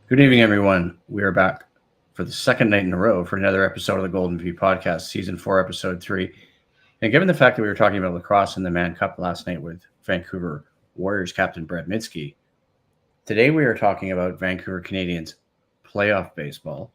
Good evening, everyone. We are back for the second night in a row for another episode of the Golden View Podcast, Season 4, Episode 3. And given the fact that we were talking about lacrosse in the Mann Cup last night with Vancouver Warriors captain Brett Mitsky, today we are talking about Vancouver Canadians playoff baseball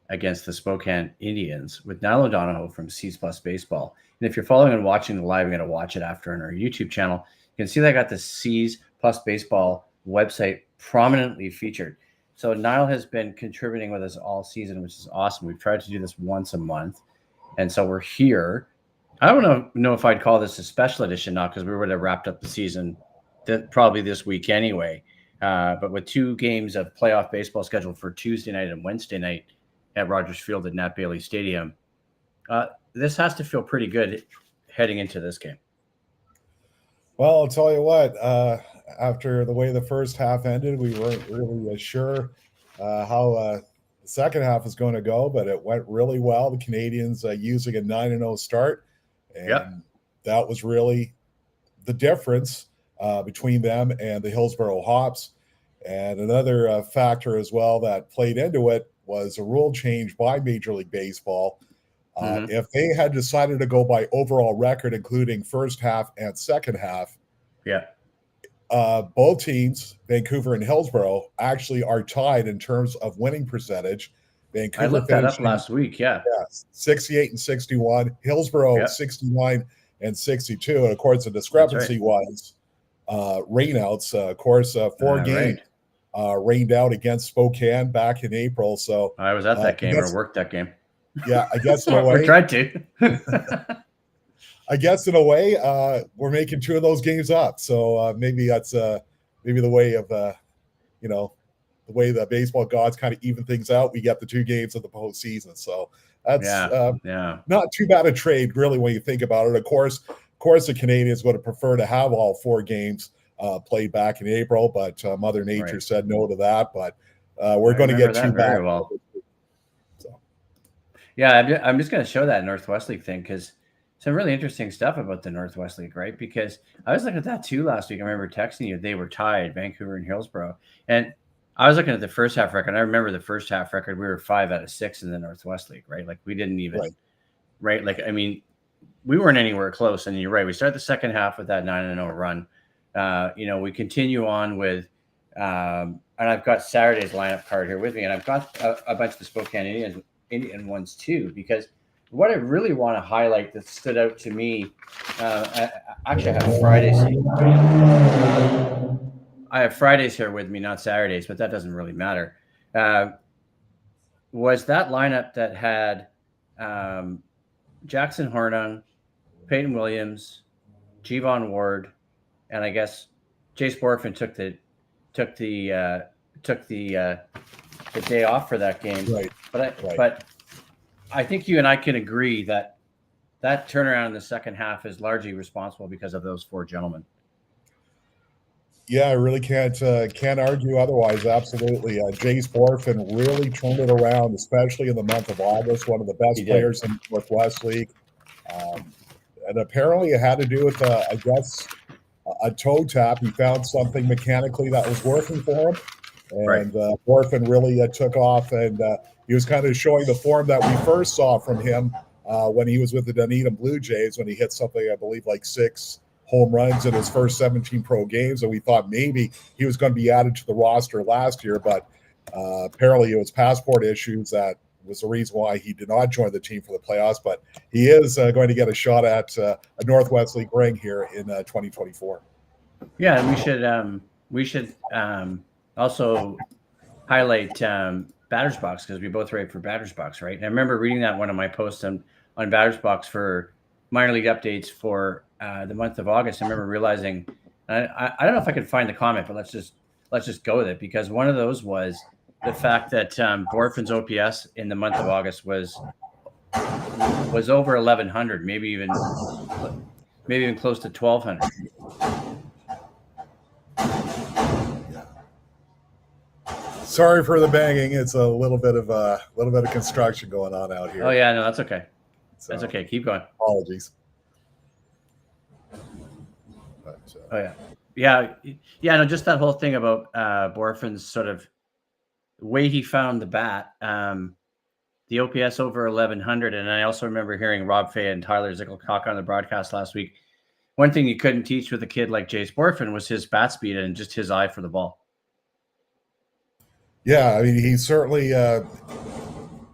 against the Spokane Indians with Niall O'Donohoe from CsPlusBaseball. And if you're following and watching the live, you're going to watch it after on our YouTube channel. You can see that I got the C's Plus Baseball website prominently featured. So Niall has been contributing with us all season, which is awesome. We've tried to do this once a month, and so we're here. I don't know if I'd call this a special edition now because we would have wrapped up the season probably this week anyway. But with two games of playoff baseball scheduled for Tuesday night and Wednesday night at Rogers Field at Nat Bailey Stadium, this has to feel pretty good heading into this game. Well, I'll tell you what, after the way the first half ended, we weren't really sure how the second half was going to go, but it went really well. The Canadians using a 9-0 start, and that was really the difference between them and the Hillsborough Hops. And another factor as well that played into it was a rule change by Major League Baseball. If they had decided to go by overall record, including first half and second half, both teams, Vancouver and Hillsborough, actually are tied in terms of winning percentage. Vancouver I looked that up last week. 68 and 61. Hillsborough 69 and 62. And of course, the discrepancy was rainouts. Of course, 4 games rained out against Spokane back in April. So I was at that game or worked that game. Yeah, I guess in a way. We tried to. I guess in a way, we're making 2 of those games up. So maybe that's maybe the way of the way the baseball gods kind of even things out. We get the 2 games of the postseason. So that's not too bad a trade, really, when you think about it. Of course, the Canadians would have preferred to have all 4 games played back in April, but Mother Nature said no to that. But we're going to get 2 back. Well. Yeah, I'm just going to show that Northwest League thing because some really interesting stuff about the Northwest League, right? Because I was looking at that too last week. I remember texting you. They were tied, Vancouver and Hillsborough. And I was looking at the first half record. I remember the first half record. We were 5 out of 6 in the Northwest League, right? Like we didn't even, right? Like, I mean, we weren't anywhere close. And you're right. We start the second half with that 9-0 run. We continue on with, and I've got Saturday's lineup card here with me. And I've got a bunch of the Spokane Indian ones too, because what I really want to highlight that stood out to me, actually I have Fridays. I have Fridays here with me, not Saturdays, but that doesn't really matter. Was that lineup that had Jackson Hornung, Peyton Williams, Javon Ward, and I guess Jace Borfin took the day off for that game. Right. But I think you and I can agree that turnaround in the second half is largely responsible because of those 4 gentlemen. Yeah, I really can't argue otherwise. Absolutely. Jace Borfin really turned it around, especially in the month of August, one of the best players in the Northwest League. And apparently it had to do with, I guess, a toe tap. He found something mechanically that was working for him. And Borfin really took off, and he was kind of showing the form that we first saw from him when he was with the Dunedin Blue Jays, when he hit something, I believe, like 6 home runs in his first 17 pro games. And we thought maybe he was going to be added to the roster last year, but apparently it was passport issues that was the reason why he did not join the team for the playoffs. But he is going to get a shot at a Northwest League ring here in 2024. Yeah, and we should also highlight Batter's Box because we both write for Batter's Box, right? And I remember reading that one of my posts on Batter's Box for minor league updates for the month of August. I remember realizing, I don't know if I could find the comment, but let's just go with it, because one of those was the fact that Borfin's OPS in the month of August was over 1,100, maybe even close to 1,200. Sorry for the banging. It's a little bit of construction going on out here. Oh yeah, no, that's okay. That's okay. Keep going. Apologies. But, yeah. No, just that whole thing about Borfin's sort of way he found the bat, the OPS over 1100. And I also remember hearing Rob Fay and Tyler Zickel talk on the broadcast last week. One thing you couldn't teach with a kid like Jace Borfin was his bat speed and just his eye for the ball. Yeah, I mean, he's certainly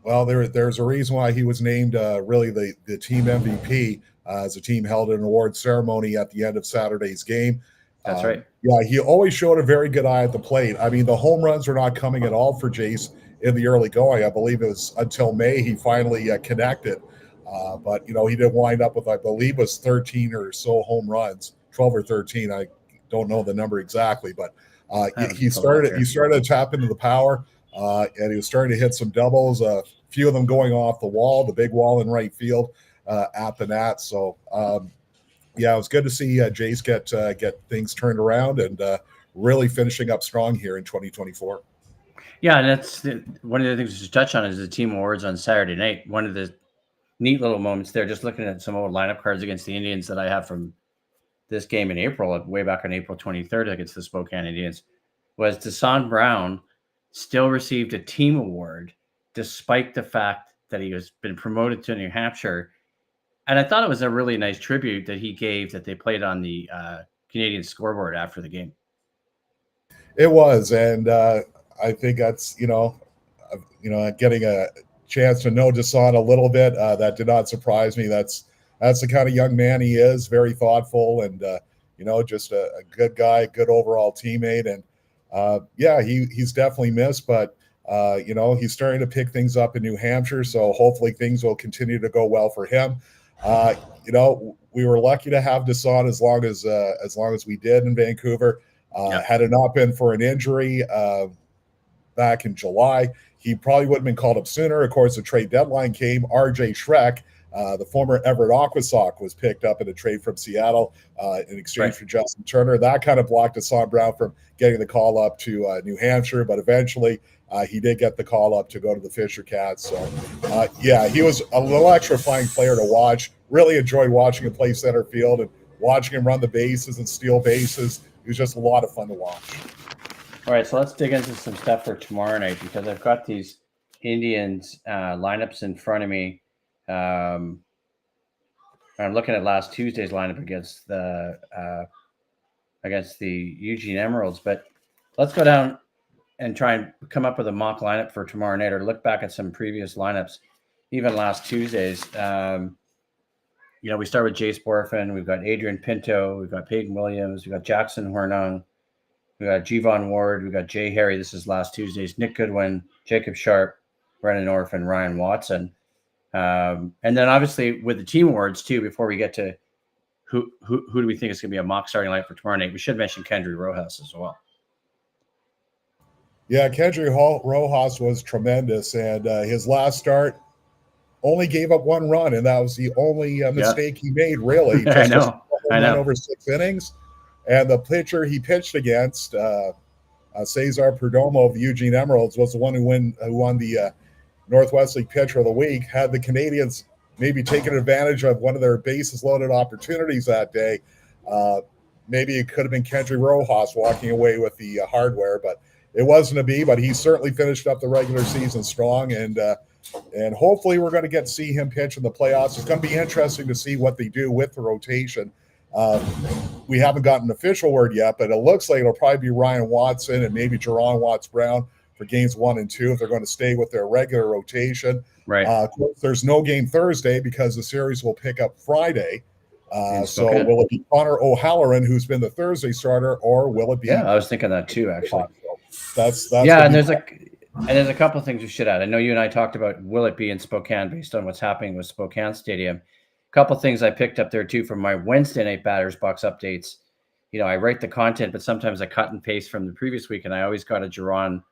well, there's a reason why he was named really the team MVP as the team held an award ceremony at the end of Saturday's game. That's right. Yeah, he always showed a very good eye at the plate. I mean, the home runs were not coming at all for Jace in the early going. I believe it was until May he finally connected. But, you know, he did wind up with, I believe, was 13 or so home runs, 12 or 13. I don't know the number exactly, but he started to tap into the power, and he was starting to hit some doubles, a few of them going off the wall, the big wall in right field at the net. So, yeah, it was good to see Jace get things turned around and really finishing up strong here in 2024. Yeah, and that's one of the things we should touch on is the team awards on Saturday night. One of the neat little moments there, just looking at some old lineup cards against the Indians that I have from this game in April, way back on April 23rd against the Spokane Indians, was Desan Brown still received a team award despite the fact that he has been promoted to New Hampshire. And I thought it was a really nice tribute that he gave that they played on the Canadian scoreboard after the game. It was, and I think that's getting a chance to know Desan a little bit. That did not surprise me. That's the kind of young man he is. Very thoughtful, and just a good guy, good overall teammate. And yeah, he's definitely missed, but he's starting to pick things up in New Hampshire. So hopefully things will continue to go well for him. We were lucky to have Desan as long as we did in Vancouver. Had it not been for an injury back in July, he probably would have been called up sooner. Of course, the trade deadline came. RJ Schreck, the former Everett Aquasock, was picked up in a trade from Seattle in exchange for Justin Turner. That kind of blocked Desan Brown from getting the call up to New Hampshire, but eventually he did get the call up to go to the Fisher Cats. So, yeah, he was an electrifying player to watch. Really enjoyed watching him play center field and watching him run the bases and steal bases. It was just a lot of fun to watch. All right, so let's dig into some stuff for tomorrow night because I've got these Indians lineups in front of me. I'm looking at last Tuesday's lineup against the Eugene Emeralds, but let's go down and try and come up with a mock lineup for tomorrow night, or look back at some previous lineups, even last Tuesday's. We start with Jace Borfin. We've got Adrian Pinto. We've got Peyton Williams. We've got Jackson Hornung. We've got Javon Ward. We've got Jay Harry. This is last Tuesday's. Nick Goodwin, Jacob Sharp, Brennan Orff, and Ryan Watson. And then obviously with the team awards too, before we get to who do we think is going to be a mock starting lineup for tomorrow night, we should mention Kendry Rojas as well. Yeah, Kendry Rojas was tremendous, and his last start only gave up one run, and that was the only mistake he made, really. I know. Over 6 innings. And the pitcher he pitched against, Cesar Perdomo of the Eugene Emeralds, was the one who won the Northwest League Pitcher of the Week. Had the Canadians maybe taken advantage of one of their bases-loaded opportunities that day, maybe it could have been Kendry Rojas walking away with the hardware, but it wasn't to be. But he certainly finished up the regular season strong, and hopefully we're going to get to see him pitch in the playoffs. It's going to be interesting to see what they do with the rotation. We haven't gotten an official word yet, but it looks like it'll probably be Ryan Watson and maybe Jerron Watts-Brown for games 1 and 2 if they're going to stay with their regular rotation. Right. Of course, there's no game Thursday because the series will pick up Friday. So will it be Connor O'Halloran, who's been the Thursday starter, or will it be? Yeah, I was thinking that too, actually. That's yeah, and there's a couple of things we should add. I know you and I talked about will it be in Spokane based on what's happening with Spokane Stadium. A couple of things I picked up there too from my Wednesday night batters box updates. I write the content, but sometimes I cut and paste from the previous week, and I always got a Jerron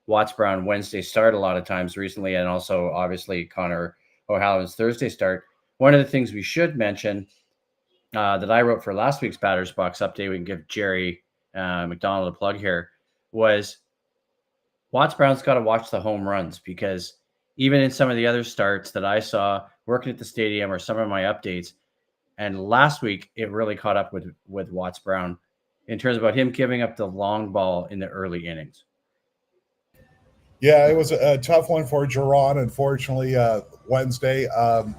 Watts-Brown Wednesday start a lot of times recently, and also obviously Connor O'Halloran's Thursday start. One of the things we should mention that I wrote for last week's batters box update, we can give Jerry McDonald a plug here, was Watts-Brown's got to watch the home runs, because even in some of the other starts that I saw working at the stadium or some of my updates, and last week it really caught up with Watts-Brown in terms about him giving up the long ball in the early innings. Yeah, it was a tough one for Geron, unfortunately, Wednesday. Of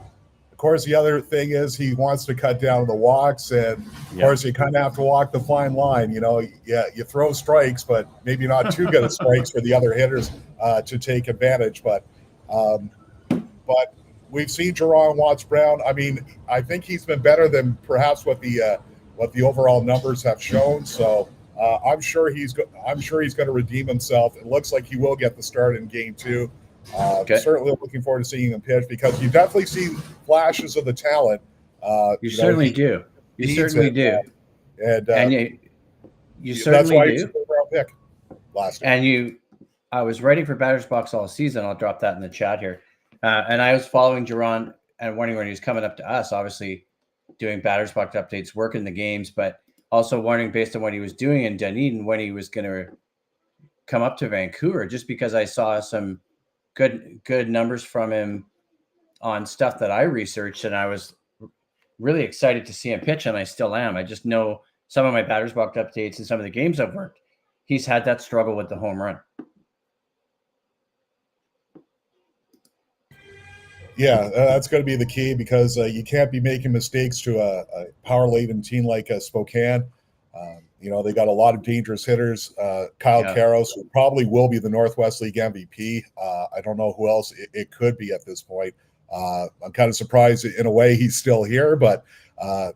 course, the other thing is he wants to cut down the walks, and of course, you kind of have to walk the fine line. Yeah, you throw strikes, but maybe not too good of strikes for the other hitters to take advantage. But we've seen Jerron Watts Brown. I mean, I think he's been better than perhaps what the overall numbers have shown. So I'm sure he's going to redeem himself. It looks like he will get the start in Game 2. Certainly looking forward to seeing him pitch because you definitely see flashes of the talent. You certainly do. You certainly do. And you certainly do. He's a first-round pick last year. And I was writing for Batter's Box all season. I'll drop that in the chat here. And I was following Geron and wondering when he was coming up to us, obviously doing Batter's Box updates, working the games, but also wondering based on what he was doing in Dunedin when he was going to come up to Vancouver, just because I saw some good numbers from him on stuff that I researched, and I was really excited to see him pitch, and I still am. I just know some of my Batter's Box updates and some of the games I've worked, he's had that struggle with the home run. Yeah, that's going to be the key because you can't be making mistakes to a power-laden team like Spokane. They got a lot of dangerous hitters. Kyle Karros, who probably will be the Northwest League MVP. I don't know who else it could be at this point. I'm kind of surprised in a way he's still here, but, I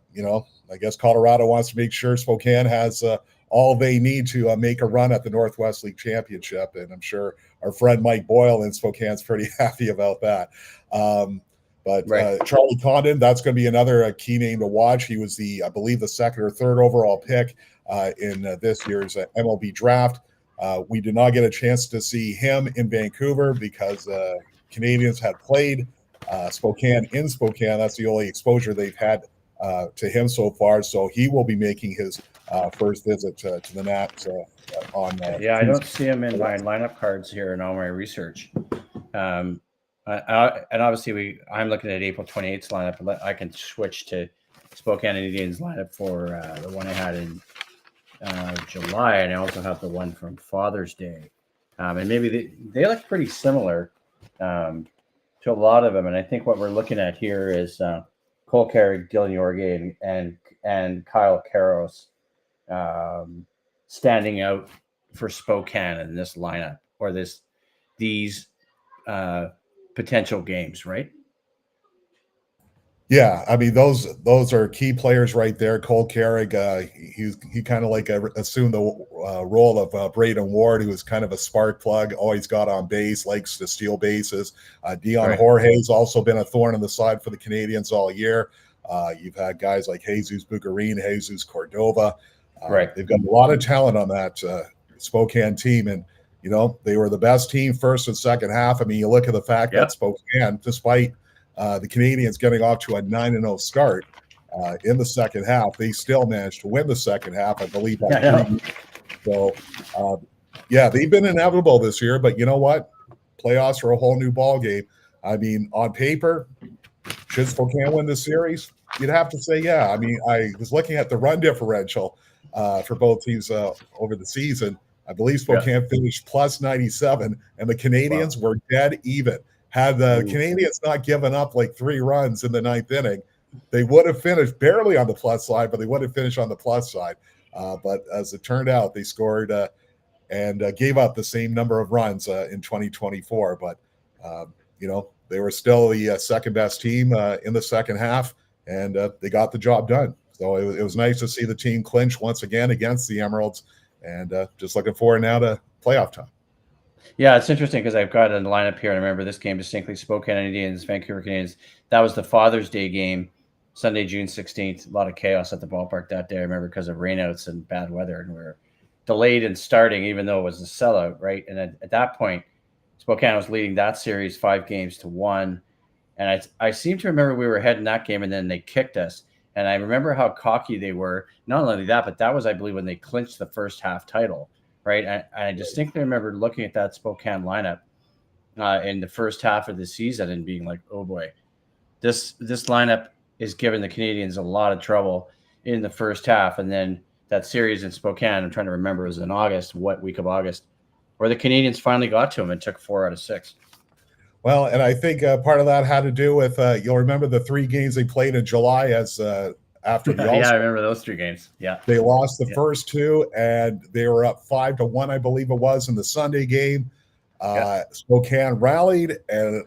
guess Colorado wants to make sure Spokane has all they need to make a run at the Northwest League Championship, and I'm sure our friend Mike Boyle in Spokane's pretty happy about that. Charlie Condon, that's going to be another key name to watch. He was I believe the second or third overall pick in this year's MLB draft. We did not get a chance to see him in Vancouver because Canadians had played Spokane in Spokane. That's the only exposure they've had to him so far. So he will be making his first visit to the Nats on. I don't see him in my lineup cards here in all my research. And obviously I'm looking at April 28th lineup. I can switch to Spokane Indians lineup for the one I had in July, and I also have the one from Father's Day. And maybe they look pretty similar to a lot of them. And I think what we're looking at here is Cole Carrick, Dylan Yorgay, and Kyle Karros standing out for Spokane in this lineup or these potential games, right? Yeah, I mean those are key players right there. Cole Carrick, he kind of like assumed the role of Braden Ward, who was kind of a spark plug, always got on base, likes to steal bases. Dion Jorge's also been a thorn in the side for the Canadians all year. You've had guys like Jesus Bucarin, Jesus Cordova. They've got a lot of talent on that Spokane team, and they were the best team first and second half. I mean, you look at the fact that Spokane, despite the Canadians getting off to a 9-0 start in the second half, they still managed to win the second half, I believe. So, they've been inevitable this year, but you know what? Playoffs are a whole new ball game. I mean, on paper, should Spokane win this series? You'd have to say, yeah. I mean, I was looking at the run differential for both teams over the season. I believe Spokane finished plus 97, and the Canadians were dead even. Had the Canadians not given up like 3 runs in the 9th inning, they would have finished barely on the plus side, but they would have finished on the plus side. But as it turned out, they scored and gave up the same number of runs in 2024. But, they were still the second best team in the second half, and they got the job done. So it was nice to see the team clinch once again against the Emeralds, and just looking forward now to playoff time. Yeah, it's interesting because I've got a lineup here. And I remember this game distinctly: Spokane Indians, Vancouver Canadians. That was the Father's Day game, Sunday, June 16th. A lot of chaos at the ballpark that day. I remember because of rainouts and bad weather, and we were delayed in starting, even though it was a sellout, right? And at that point, Spokane was leading that series 5-1. And I seem to remember we were ahead in that game, and then they kicked us. And I remember how cocky they were. Not only that, but that was, I believe, when they clinched the first half title. Right. I distinctly remember looking at that Spokane lineup in the first half of the season and being like, oh boy, this lineup is giving the Canadians a lot of trouble in the first half. And then that series in Spokane, I'm trying to remember, it was in August. What week of August? or the Canadians finally got to them and took 4 out of 6. Well, and I think part of that had to do with you'll remember the 3 games they played in July as after the All-Star. Yeah, I remember those 3 games. Yeah, they lost the first 2, and they were up 5-1, I believe it was, in the Sunday game. Spokane rallied, and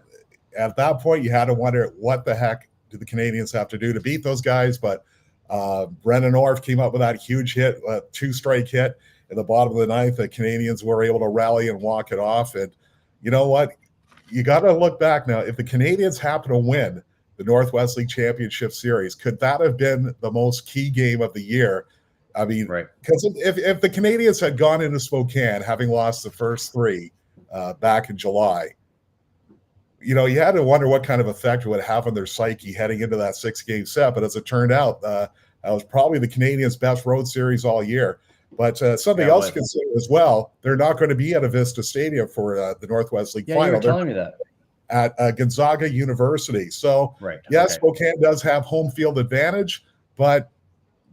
at that point, you had to wonder what the heck do the Canadians have to do to beat those guys. But Brennan Orff came up with that huge hit, 2-strike hit in the bottom of the ninth. The Canadians were able to rally and walk it off. And you know what? You got to look back now. If the Canadians happen to win the Northwest League Championship Series, could that have been the most key game of the year? I mean, because if the Canadians had gone into Spokane, having lost the first 3 back in July, you know, you had to wonder what kind of effect it would have on their psyche heading into that 6-game set. But as it turned out, that was probably the Canadians' best road series all year. But something else to consider as well, they're not going to be at Avista Stadium for the Northwest League final. You were telling me that. At Gonzaga University. So, yes, Spokane does have home field advantage, but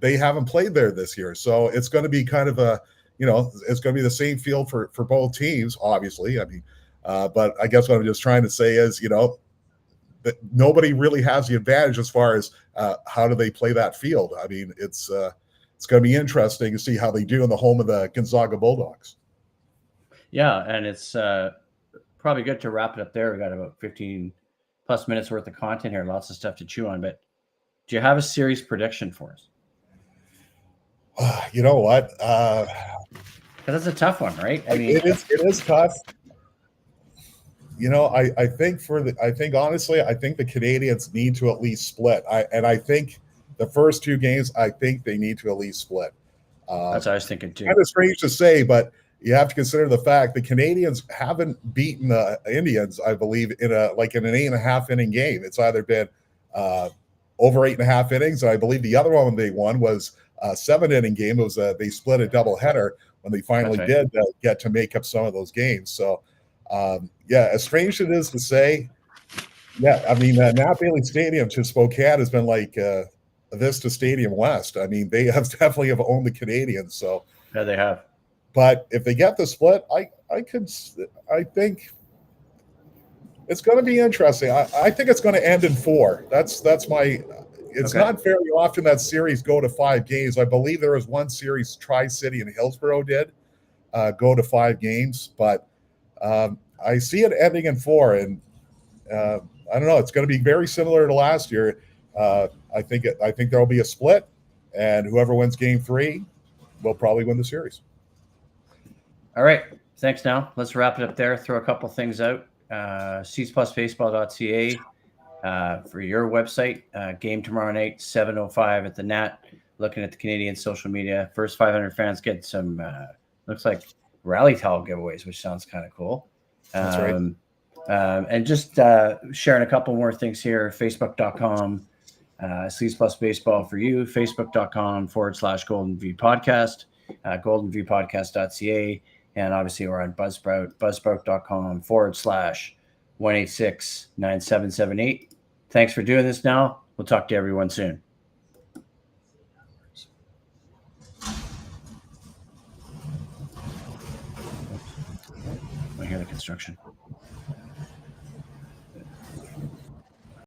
they haven't played there this year. So it's going to be kind of a, you know, it's going to be the same field for both teams, obviously. I mean, but I guess what I'm just trying to say is, you know, that nobody really has the advantage as far as how do they play that field. I mean, it's going to be interesting to see how they do in the home of the Gonzaga Bulldogs. Yeah, and it's probably good to wrap it up there. We got about 15 plus minutes worth of content here, lots of stuff to chew on. But do you have a series prediction for us? You know what? Because that's a tough one, right? I mean, it is tough. You know, I think honestly, I think the Canadians need to at least split. I think the first 2 games, I think they need to at least split. That's what I was thinking too. Kind of strange to say, but you have to consider the fact the Canadians haven't beaten the Indians, I believe, in an 8.5 inning game. It's either been over 8.5 innings, and I believe the other one they won was a 7-inning game. It was they split a doubleheader when they finally did get to make up some of those games. So, yeah, as strange as it is to say, yeah, I mean, Nat Bailey Stadium to Spokane has been like Avista Stadium West. I mean, they have definitely owned the Canadians. So yeah, they have. But if they get the split, I think it's going to be interesting. I think it's going to end in 4. That's my. It's not very often that series go to 5 games. I believe there was one series Tri-City and Hillsborough did go to 5 games, but I see it ending in 4. And I don't know. It's going to be very similar to last year. I think there will be a split, and whoever wins Game 3 will probably win the series. All right. Thanks, Now. Let's wrap it up there. Throw a couple things out. CsPlusBaseball.ca for your website. Game tomorrow night, 7:05 at the Nat. Looking at the Canadian social media. First 500 fans get some, looks like rally towel giveaways, which sounds kind of cool. That's right. And just sharing a couple more things here. Facebook.com, CsPlusBaseball for you. Facebook.com/Golden V Podcast, GoldenViewPodcast.ca. And obviously, we're on Buzzsprout, buzzsprout.com/186-9778. Thanks for doing this Now. We'll talk to everyone soon. I hear the construction.